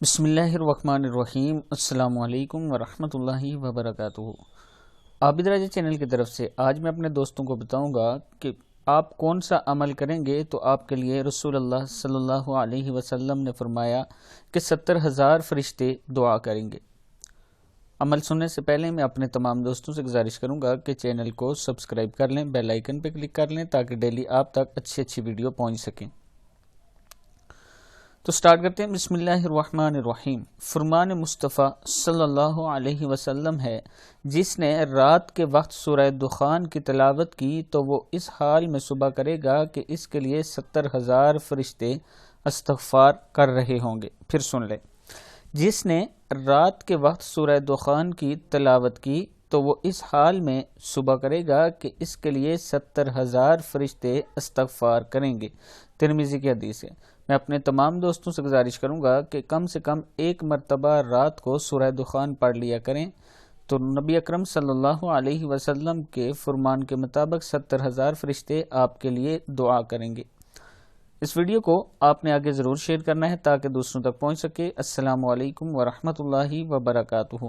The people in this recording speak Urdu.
بسم اللہ الرحمن الرحیم۔ السلام علیکم ورحمۃ اللہ وبرکاتہ۔ عابد راجہ چینل کی طرف سے آج میں اپنے دوستوں کو بتاؤں گا کہ آپ کون سا عمل کریں گے تو آپ کے لیے رسول اللہ صلی اللہ علیہ وسلم نے فرمایا کہ 70,000 فرشتے دعا کریں گے۔ عمل سننے سے پہلے میں اپنے تمام دوستوں سے گزارش کروں گا کہ چینل کو سبسکرائب کر لیں، بیل آئیکن پہ کلک کر لیں تاکہ ڈیلی آپ تک اچھی ویڈیو پہنچ سکیں۔ تو سٹارٹ کرتے ہیں۔ بسم اللہ الرحمن الرحیم۔ فرمان مصطفیٰ صلی اللہ علیہ وسلم ہے، جس نے رات کے وقت سورہ دخان کی تلاوت کی تو وہ اس حال میں صبح کرے گا کہ اس کے لیے 70,000 فرشتے استغفار کر رہے ہوں گے۔ پھر سن لیں۔ جس نے رات کے وقت سورہ دخان کی تلاوت کی تو وہ اس حال میں صبح کرے گا کہ اس کے لیے 70,000 فرشتے استغفار کریں گے۔ ترمذی کی حدیث ہے۔ میں اپنے تمام دوستوں سے گزارش کروں گا کہ کم سے کم ایک مرتبہ رات کو سورہ دخان پڑھ لیا کریں، تو نبی اکرم صلی اللہ علیہ وسلم کے فرمان کے مطابق 70,000 فرشتے آپ کے لیے دعا کریں گے۔ اس ویڈیو کو آپ نے آگے ضرور شیئر کرنا ہے تاکہ دوسروں تک پہنچ سکے۔ السلام علیکم ورحمۃ اللہ وبرکاتہ۔